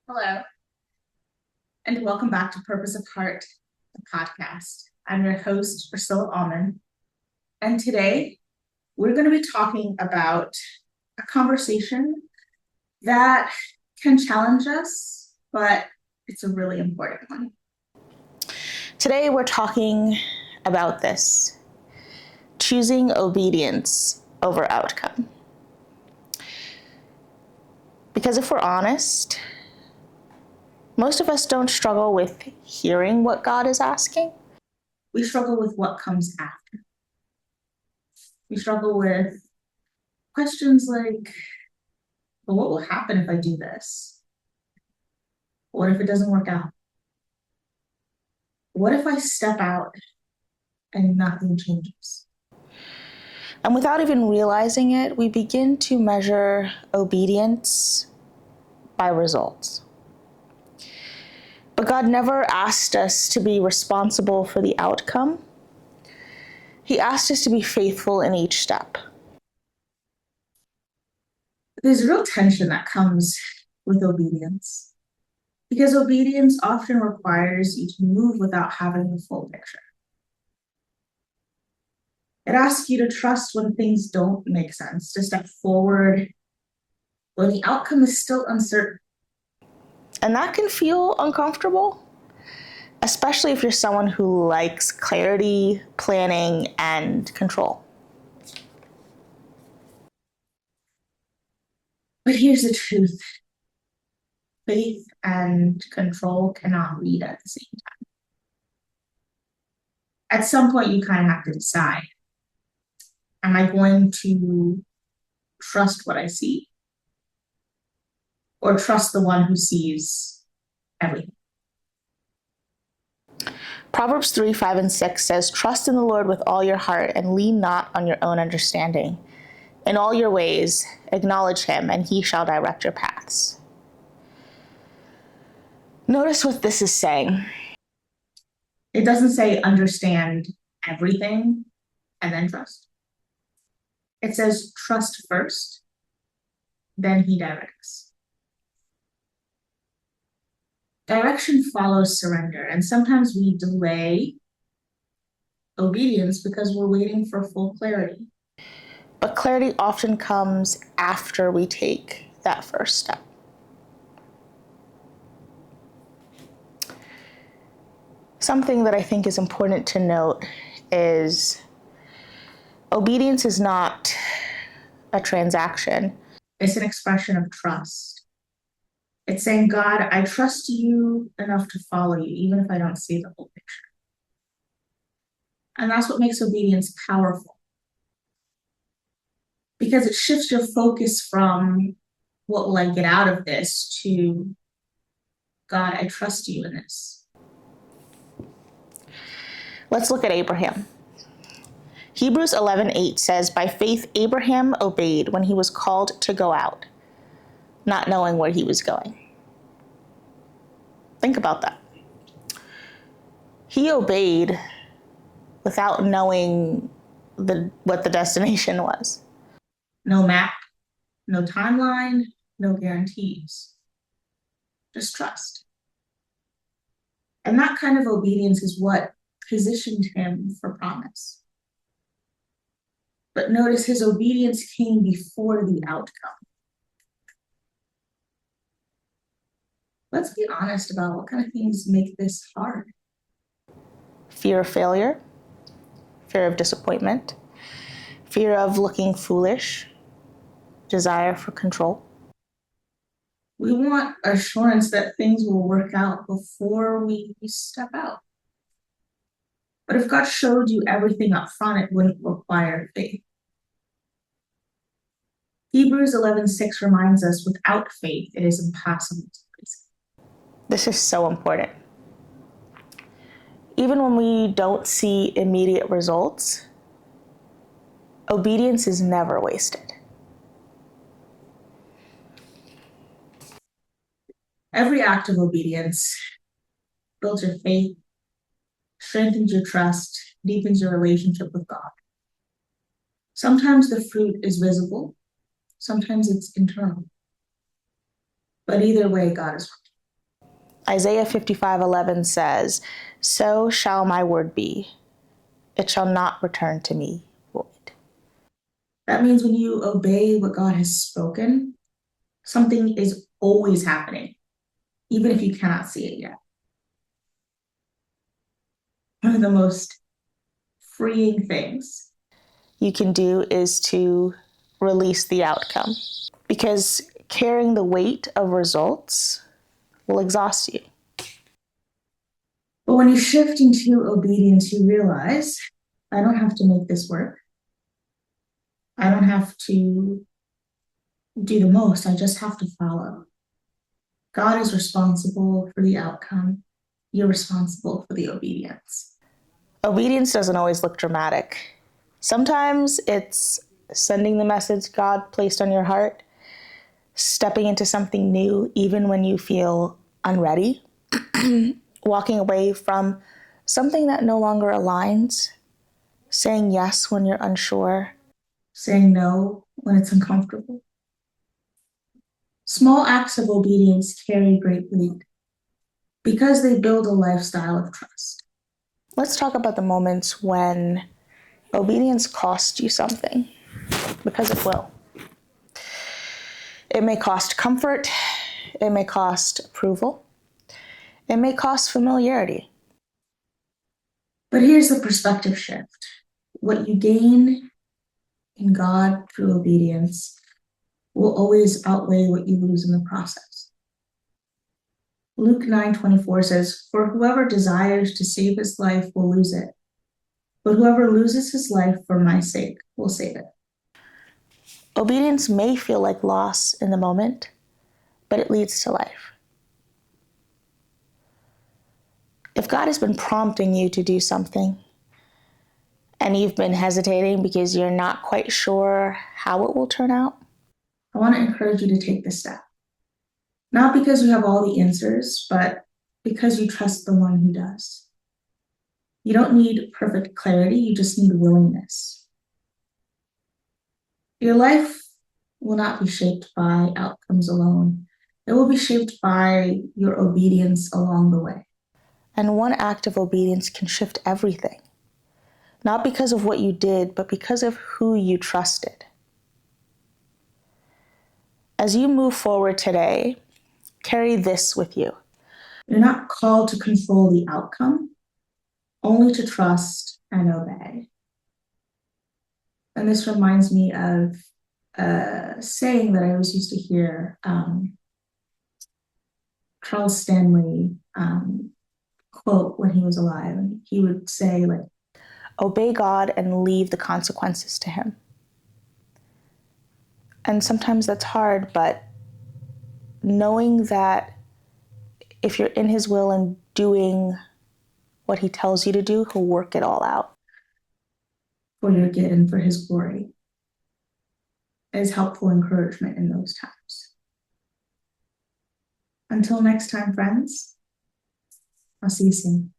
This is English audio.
Hello, and welcome back to Purpose of Heart, the podcast. I'm your host, Priscilla Allman, and today we're going to be talking about a conversation that can challenge us, but it's a really important one. Today we're talking about this, choosing obedience over outcome. Because if we're honest, most of us don't struggle with hearing what God is asking. We struggle with what comes after. We struggle with questions like, well, what will happen if I do this? What if it doesn't work out? What if I step out and nothing changes? And without even realizing it, we begin to measure obedience by results. But God never asked us to be responsible for the outcome. He asked us to be faithful in each step. There's real tension that comes with obedience because obedience often requires you to move without having the full picture. It asks you to trust when things don't make sense, to step forward when the outcome is still uncertain. And that can feel uncomfortable, especially if you're someone who likes clarity, planning, and control. But here's the truth. Faith and control cannot lead at the same time. At some point, you kind of have to decide, am I going to trust what I see or trust the one who sees everything? Proverbs 3, 5, and 6 says, "Trust in the Lord with all your heart and lean not on your own understanding. In all your ways, acknowledge him, and he shall direct your paths." Notice what this is saying. It doesn't say understand everything and then trust. It says trust first, then he directs. Direction follows surrender, and sometimes we delay obedience because we're waiting for full clarity. But clarity often comes after we take that first step. Something that I think is important to note is obedience is not a transaction. It's an expression of trust. It's saying, God, I trust you enough to follow you, even if I don't see the whole picture. And that's what makes obedience powerful. Because it shifts your focus from what will I get out of this to God, I trust you in this. Let's look at Abraham. Hebrews 11:8 says, "By faith Abraham obeyed when he was called to go out, not knowing where he was going." Think about that. He obeyed without knowing what the destination was. No map, no timeline, no guarantees. Just trust. And that kind of obedience is what positioned him for promise. But notice his obedience came before the outcome. Let's be honest about what kind of things make this hard. Fear of failure, fear of disappointment, fear of looking foolish, desire for control. We want assurance that things will work out before we step out. But if God showed you everything up front, it wouldn't require faith. Hebrews 11:6 reminds us, without faith, it is impossible to please Him. This is so important. Even when we don't see immediate results, obedience is never wasted. Every act of obedience builds your faith, strengthens your trust, deepens your relationship with God. Sometimes the fruit is visible, sometimes it's internal. But either way, God is working. Isaiah 55:11 says, "So shall my word be. It shall not return to me void." That means when you obey what God has spoken, something is always happening, even if you cannot see it yet. One of the most freeing things you can do is to release the outcome, because carrying the weight of results will exhaust you. But when you shift into obedience, you realize, I don't have to make this work. I don't have to do the most. I just have to follow. God is responsible for the outcome. You're responsible for the obedience. Obedience doesn't always look dramatic. Sometimes it's sending the message God placed on your heart, stepping into something new even when you feel unready, walking away from something that no longer aligns, saying yes when you're unsure, saying no when it's uncomfortable. Small acts of obedience carry great weight because they build a lifestyle of trust. Let's talk about the moments when obedience costs you something, because it will. It may cost comfort, it may cost approval, it may cost familiarity. But here's the perspective shift. What you gain in God through obedience will always outweigh what you lose in the process. Luke 9:24 says, "For whoever desires to save his life will lose it, but whoever loses his life for my sake will save it." Obedience may feel like loss in the moment, but it leads to life. If God has been prompting you to do something and you've been hesitating because you're not quite sure how it will turn out, I want to encourage you to take this step. Not because you have all the answers, but because you trust the one who does. You don't need perfect clarity, you just need willingness. Your life will not be shaped by outcomes alone. It will be shaped by your obedience along the way. And one act of obedience can shift everything. Not because of what you did, but because of who you trusted. As you move forward today, carry this with you. You're not called to control the outcome, only to trust and obey. And this reminds me of a saying that I always used to hear. Charles Stanley quote when he was alive. And he would say, like, obey God and leave the consequences to him. And sometimes that's hard, but knowing that if you're in his will and doing what he tells you to do, he'll work it all out for your good and for his glory, is helpful encouragement in those times. Until next time, friends, I'll see you soon.